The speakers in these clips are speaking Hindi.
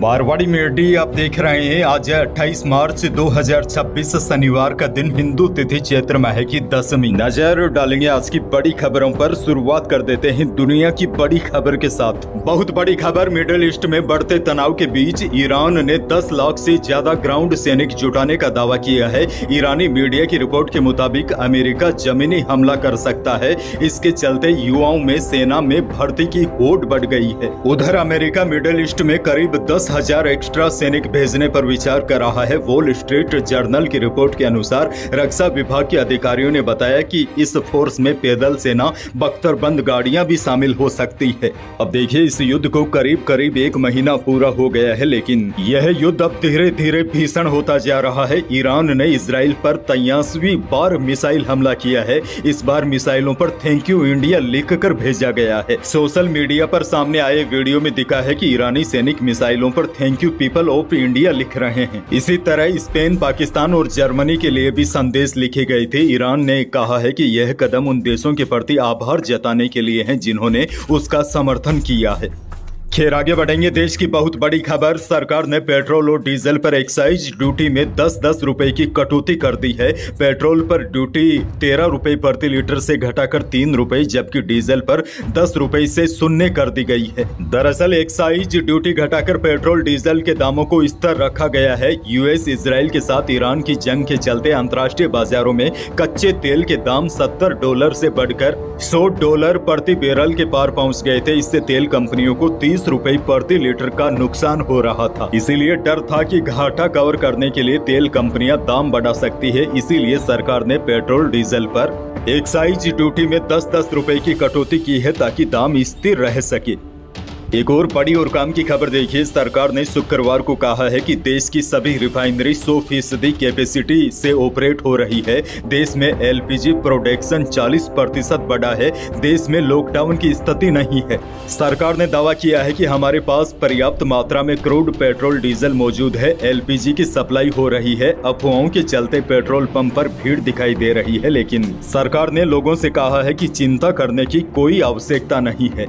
मारवाड़ी मीडिया आप देख रहे हैं। आज है 28 मार्च 2026 शनिवार का दिन, हिंदू तिथि चैत्र माह की दशमी। नजर डालेंगे आज की बड़ी खबरों पर। शुरुआत कर देते हैं दुनिया की बड़ी खबर के साथ। बहुत बड़ी खबर, मिडिल ईस्ट में बढ़ते तनाव के बीच ईरान ने 10 लाख से ज्यादा ग्राउंड सैनिक जुटाने का दावा किया है। ईरानी मीडिया की रिपोर्ट के मुताबिक अमेरिका जमीनी हमला कर सकता है। इसके चलते युवाओं में सेना में भर्ती की होड़ बढ़ गई है। उधर अमेरिका मिडिल ईस्ट में करीब 10,000 एक्स्ट्रा सैनिक भेजने पर विचार कर रहा है। वॉल स्ट्रीट जर्नल की रिपोर्ट के अनुसार रक्षा विभाग के अधिकारियों ने बताया कि इस फोर्स में पैदल सेना, बख्तरबंद गाड़ियां भी शामिल हो सकती है। अब देखिए, इस युद्ध को करीब करीब 1 महीना पूरा हो गया है, लेकिन यह युद्ध अब धीरे धीरे भीषण होता जा रहा है। ईरान ने इजराइल पर 83वीं बार मिसाइल हमला किया है। इस बार मिसाइलों पर थैंक यू इंडिया लिखकर भेजा गया है। सोशल मीडिया पर सामने आए वीडियो में दिखा है कि ईरानी सैनिक मिसाइलों पर thank you people of India लिख रहे हैं। इसी तरह स्पेन, पाकिस्तान और जर्मनी के लिए भी संदेश लिखे गए थे। ईरान ने कहा है कि यह कदम उन देशों के प्रति आभार जताने के लिए है जिन्होंने उसका समर्थन किया है। खैर, आगे बढ़ेंगे। देश की बहुत बड़ी खबर, सरकार ने पेट्रोल और डीजल पर एक्साइज ड्यूटी में 10-10 रुपए की कटौती कर दी है। पेट्रोल पर ड्यूटी 13 रुपए प्रति लीटर से घटाकर 3 रुपए, जबकि डीजल पर 10 रुपए से शून्य कर दी गई है। दरअसल एक्साइज ड्यूटी घटाकर पेट्रोल डीजल के दामों को स्थिर रखा गया है। यूएस इजराइल के साथ ईरान की जंग के चलते अंतर्राष्ट्रीय बाजारों में कच्चे तेल के दाम $70 से बढ़कर $100 प्रति बैरल के पार पहुंच गए थे। इससे तेल कंपनियों को 30 रुपए प्रति लीटर का नुकसान हो रहा था। इसीलिए डर था कि घाटा कवर करने के लिए तेल कंपनियां दाम बढ़ा सकती है। इसीलिए सरकार ने पेट्रोल डीजल पर एक्साइज ड्यूटी में 10-10 रुपए की कटौती की है ताकि दाम स्थिर रह सके। एक और बड़ी और काम की खबर देखिए। सरकार ने शुक्रवार को कहा है कि देश की सभी रिफाइनरी 100% कैपेसिटी से ऑपरेट हो रही है। देश में एलपीजी प्रोडक्शन 40% बढ़ा है। देश में लॉकडाउन की स्थिति नहीं है। सरकार ने दावा किया है कि हमारे पास पर्याप्त मात्रा में क्रूड पेट्रोल डीजल मौजूद है। एलपीजी की सप्लाई हो रही है। अफवाहों के चलते पेट्रोल पंप पर भीड़ दिखाई दे रही है, लेकिन सरकार ने लोगों से कहा है कि चिंता करने की कोई आवश्यकता नहीं है।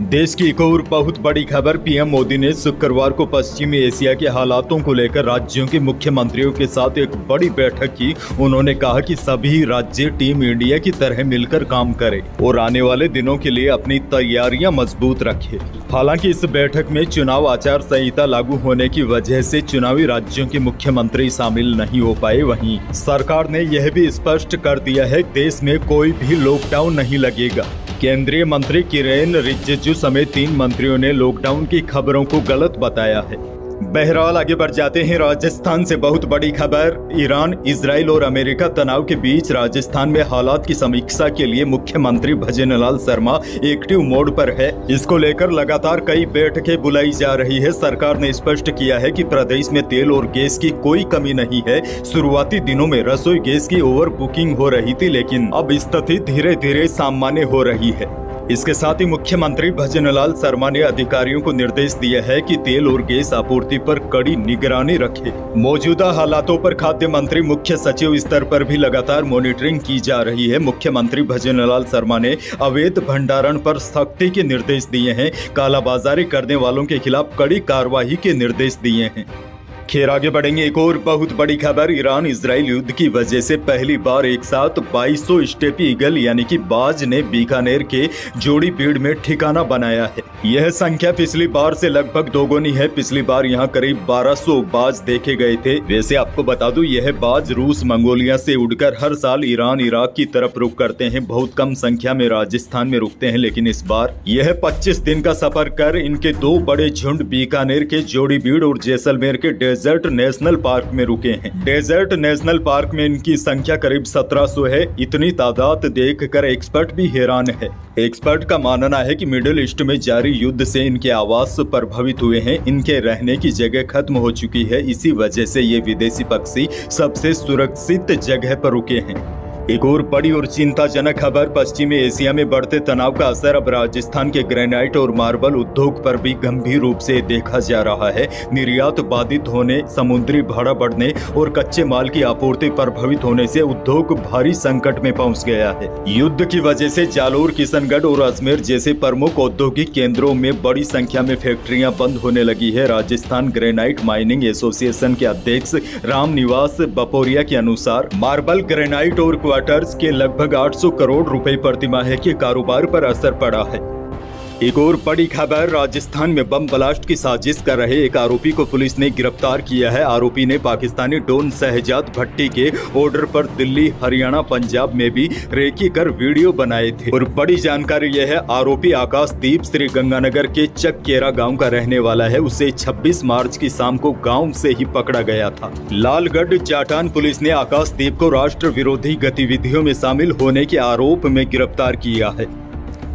देश की एक और बहुत बड़ी खबर, पीएम मोदी ने शुक्रवार को पश्चिमी एशिया के हालातों को लेकर राज्यों के मुख्यमंत्रियों के साथ एक बड़ी बैठक की। उन्होंने कहा कि सभी राज्य टीम इंडिया की तरह मिलकर काम करें और आने वाले दिनों के लिए अपनी तैयारियां मजबूत रखें। हालांकि इस बैठक में चुनाव आचार संहिता लागू होने की वजह से चुनावी राज्यों के मुख्यमंत्री शामिल नहीं हो पाए। वहीं सरकार ने यह भी स्पष्ट कर दिया है, देश में कोई भी लॉकडाउन नहीं लगेगा। केंद्रीय मंत्री किरेन रिजिजू समेत 3 मंत्रियों ने लॉकडाउन की खबरों को गलत बताया है। बहरहाल आगे बढ़ जाते हैं। राजस्थान से बहुत बड़ी खबर, ईरान, इजराइल और अमेरिका तनाव के बीच राजस्थान में हालात की समीक्षा के लिए मुख्यमंत्री भजनलाल शर्मा एक्टिव मोड पर है। इसको लेकर लगातार कई बैठकें बुलाई जा रही है। सरकार ने स्पष्ट किया है कि प्रदेश में तेल और गैस की कोई कमी नहीं है। शुरुआती दिनों में रसोई गैस की ओवर बुकिंग हो रही थी, लेकिन अब स्थिति धीरे धीरे सामान्य हो रही है। इसके साथ ही मुख्यमंत्री भजनलाल शर्मा ने अधिकारियों को निर्देश दिया है कि तेल और गैस आपूर्ति पर कड़ी निगरानी रखें। मौजूदा हालातों पर खाद्य मंत्री, मुख्य सचिव स्तर पर भी लगातार मॉनिटरिंग की जा रही है। मुख्यमंत्री भजनलाल शर्मा ने अवैध भंडारण पर सख्ती के निर्देश दिए हैं। कालाबाजारी करने वालों के खिलाफ कड़ी कार्रवाई के निर्देश दिए हैं। खैर, आगे बढ़ेंगे। एक और बहुत बड़ी खबर, ईरान इजराइल युद्ध की वजह से पहली बार एक साथ 2200 स्टेपी ईगल यानी कि बाज ने बीकानेर के जोड़ीबीड़ में ठिकाना बनाया है। यह संख्या पिछली बार से लगभग दोगुनी है। पिछली बार यहां करीब 1200 बाज देखे गए थे। वैसे आपको बता दूं, यह बाज रूस, मंगोलिया से उड़कर हर साल ईरान, इराक की तरफ रुक करते हैं। बहुत कम संख्या में राजस्थान में रुकते हैं, लेकिन इस बार यह 25 दिन का सफर कर इनके 2 बड़े झुंड बीकानेर के जोड़ीबीड़ और जैसलमेर के डेजर्ट नेशनल पार्क में रुके हैं। डेजर्ट नेशनल पार्क में इनकी संख्या करीब 1700 है। इतनी तादाद देखकर एक्सपर्ट भी हैरान है। एक्सपर्ट का मानना है कि मिडिल ईस्ट में जारी युद्ध से इनके आवास प्रभावित हुए हैं। इनके रहने की जगह खत्म हो चुकी है। इसी वजह से ये विदेशी पक्षी सबसे सुरक्षित जगह पर रुके हैं। एक और बड़ी और चिंताजनक खबर, पश्चिमी एशिया में बढ़ते तनाव का असर अब राजस्थान के ग्रेनाइट और मार्बल उद्योग पर भी गंभीर रूप से देखा जा रहा है। निर्यात बाधित होने, समुद्री भाड़ा बढ़ने और कच्चे माल की आपूर्ति प्रभावित होने से उद्योग भारी संकट में पहुंच गया है। युद्ध की वजह से जालोर, किशनगढ़ और अजमेर जैसे प्रमुख औद्योगिक केंद्रों में बड़ी संख्या में फैक्ट्रियां बंद होने लगी है। राजस्थान ग्रेनाइट माइनिंग एसोसिएशन के अध्यक्ष रामनिवास बपोरिया के अनुसार मार्बल, ग्रेनाइट और क्वार्टर्स के लगभग 800 करोड़ रुपए प्रतिमाह के कारोबार पर असर पड़ा है। एक और बड़ी खबर, राजस्थान में बम ब्लास्ट की साजिश कर रहे एक आरोपी को पुलिस ने गिरफ्तार किया है। आरोपी ने पाकिस्तानी डॉन शहजाद भट्टी के ऑर्डर पर दिल्ली, हरियाणा, पंजाब में भी रेकी कर वीडियो बनाए थे। और बड़ी जानकारी यह है, आरोपी आकाशदीप श्री गंगानगर के चककेरा गांव का रहने वाला है। उसे 26 मार्च की शाम को गांव से ही पकड़ा गया था। लालगढ़ जाटान पुलिस ने आकाशदीप को राष्ट्र विरोधी गतिविधियों में शामिल होने के आरोप में गिरफ्तार किया है।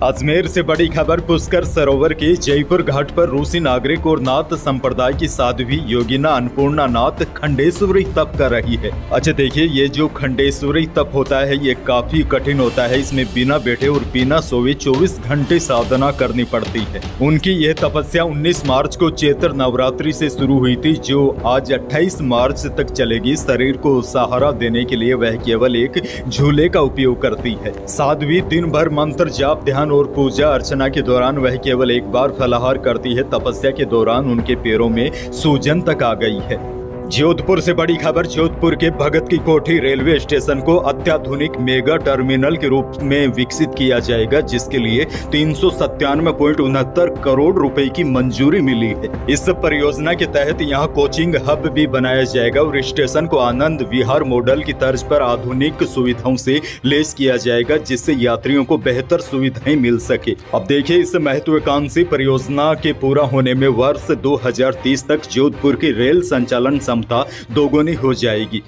अजमेर से बड़ी खबर, पुष्कर सरोवर के जयपुर घाट पर रूसी नागरिक और नाथ संप्रदाय की साध्वी योगिना अन्नपूर्णा नाथ खंडेश्वरी तप कर रही है। अच्छा देखिए, ये जो खंडेश्वरी तप होता है ये काफी कठिन होता है। इसमें बिना बैठे और बिना सोए 24 घंटे साधना करनी पड़ती है। उनकी यह तपस्या 19 मार्च को चैत्र नवरात्रि से शुरू हुई थी, जो आज 28 मार्च तक चलेगी। शरीर को सहारा देने के लिए वह केवल एक झूले का उपयोग करती है। साध्वी दिन भर मंत्र जाप, ध्यान और पूजा अर्चना के दौरान वह केवल एक बार फलाहार करती है। तपस्या के दौरान उनके पैरों में सूजन तक आ गई है। जोधपुर से बड़ी खबर, जोधपुर के भगत की कोठी रेलवे स्टेशन को अत्याधुनिक मेगा टर्मिनल के रूप में विकसित किया जाएगा, जिसके लिए 397.69 करोड़ रुपए की मंजूरी मिली है। इस परियोजना के तहत यहां कोचिंग हब भी बनाया जाएगा और स्टेशन को आनंद विहार मॉडल की तर्ज पर आधुनिक सुविधाओं से लैस किया जाएगा, जिससे यात्रियों को बेहतर सुविधाएं मिल सके। अब देखिए, इस महत्वाकांक्षी परियोजना के पूरा होने में वर्ष 2030 तक जोधपुर की रेल संचालन दोगुनी हो जाएगी।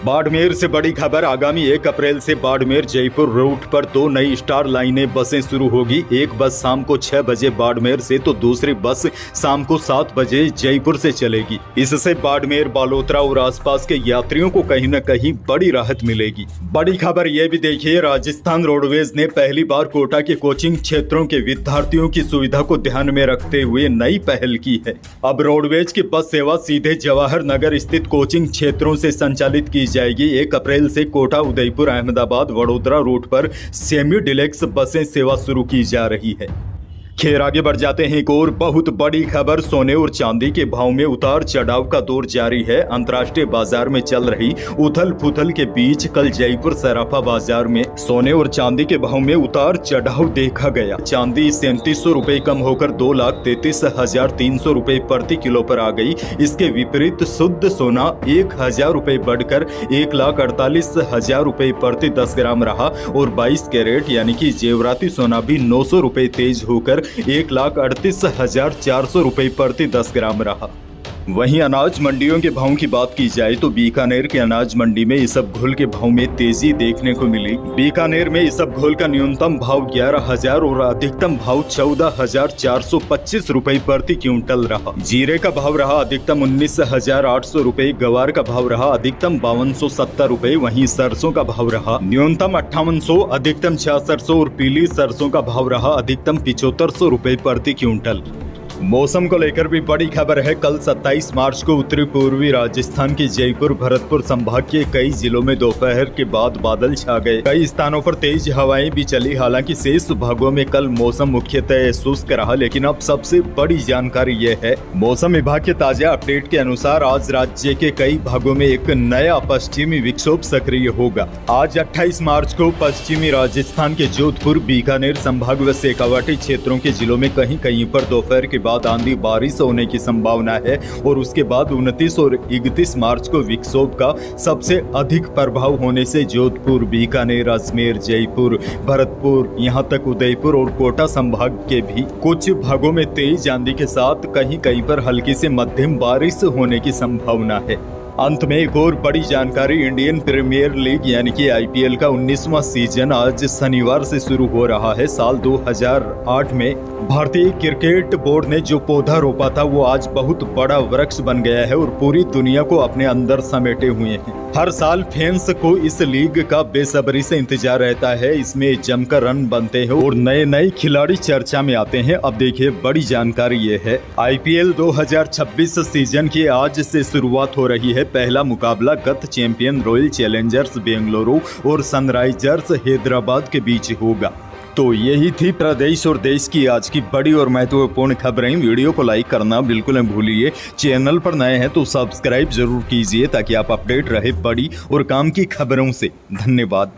बाड़मेर से बड़ी खबर, आगामी 1 अप्रैल से बाड़मेर जयपुर रूट पर 2 नई स्टार लाइनें बसें शुरू होगी। एक बस शाम को 6 बजे बाड़मेर से तो दूसरी बस शाम को 7 बजे जयपुर से चलेगी। इससे बाड़मेर, बालोतरा और आसपास के यात्रियों को कहीं न कहीं बड़ी राहत मिलेगी। बड़ी खबर यह भी देखिए, राजस्थान रोडवेज ने पहली बार कोटा के कोचिंग क्षेत्रों के विद्यार्थियों की सुविधा को ध्यान में रखते हुए नई पहल की है। अब रोडवेज की बस सेवा सीधे जवाहर नगर स्थित कोचिंग क्षेत्रों से संचालित की जाएगी। 1 अप्रैल से कोटा, उदयपुर, अहमदाबाद, वडोदरा रूट पर सेमी डिलक्स बसें सेवा शुरू की जा रही है। खैर, आगे बढ़ जाते हैं। एक और बहुत बड़ी खबर, सोने और चांदी के भाव में उतार चढ़ाव का दौर जारी है। अंतर्राष्ट्रीय बाजार में चल रही उथल पुथल के बीच कल जयपुर सराफा बाजार में सोने और चांदी के भाव में उतार चढ़ाव देखा गया। चांदी 3700 रुपए कम होकर 2,33,300 रुपए प्रति किलो पर आ गई। इसके विपरीत शुद्ध सोना 1,000 रुपए बढ़कर 1,48,000 रुपए प्रति 10 ग्राम रहा और 22 कैरेट यानी कि जेवराती सोना भी 900 रुपए तेज होकर 1,38,400 रुपए प्रति 10 ग्राम रहा। वहीं अनाज मंडियों के भाव की बात की जाए तो बीकानेर के अनाज मंडी में इसबगोल के भाव में तेजी देखने को मिली। बीकानेर में इसबगोल का न्यूनतम भाव 11,000 और अधिकतम भाव 14,425 रुपए प्रति क्विंटल रहा। जीरे का भाव रहा अधिकतम 19,800 रुपए, गवार का भाव रहा अधिकतम 5,270 रुपए, वहीं सरसों का भाव रहा न्यूनतम 5,800, अधिकतम 6,600 और पीली सरसों का भाव रहा अधिकतम 7,500 रुपए प्रति क्विंटल। मौसम को लेकर भी बड़ी खबर है। कल 27 मार्च को उत्तरी पूर्वी राजस्थान के जयपुर, भरतपुर संभाग के कई जिलों में दोपहर के बाद बादल छा गए। कई स्थानों पर तेज हवाएं भी चली। हालांकि शेष भागों में कल मौसम मुख्यतः शुष्क रहा। लेकिन अब सबसे बड़ी जानकारी यह है, मौसम विभाग के ताजा अपडेट के अनुसार आज राज्य के कई भागों में एक नया पश्चिमी विक्षोभ सक्रिय होगा। आज 28 मार्च को पश्चिमी राजस्थान के जोधपुर, बीकानेर संभाग व शेखावाटी क्षेत्रों के जिलों में कहीं कहीं पर दोपहर के बाद आंधी बारिश होने की संभावना है और उसके बाद 29 और 31 मार्च को विक्षोभ का सबसे अधिक प्रभाव होने से जोधपुर, बीकानेर, अजमेर, जयपुर, भरतपुर, यहां तक उदयपुर और कोटा संभाग के भी कुछ भागों में तेज आंधी के साथ कहीं कहीं पर हल्की से मध्यम बारिश होने की संभावना है। अंत में एक और बड़ी जानकारी, इंडियन प्रीमियर लीग यानी कि आईपीएल का 19वां सीजन आज शनिवार से शुरू हो रहा है। साल 2008 में भारतीय क्रिकेट बोर्ड ने जो पौधा रोपा था वो आज बहुत बड़ा वृक्ष बन गया है और पूरी दुनिया को अपने अंदर समेटे हुए हैं। हर साल फैंस को इस लीग का बेसब्री से इंतजार रहता है। इसमें जमकर रन बनते हैं और नए नए खिलाड़ी चर्चा में आते हैं। अब देखिए बड़ी जानकारी ये है, आईपीएल 2026 सीजन की आज से शुरुआत हो रही है। पहला मुकाबला गत चैंपियन रॉयल चैलेंजर्स बेंगलुरु और सनराइजर्स हैदराबाद के बीच होगा। तो यही थी प्रदेश और देश की आज की बड़ी और महत्वपूर्ण खबरें। वीडियो को लाइक करना बिल्कुल न भूलिए। चैनल पर नए हैं तो सब्सक्राइब जरूर कीजिए ताकि आप अपडेट रहे बड़ी और काम की खबरों से। धन्यवाद।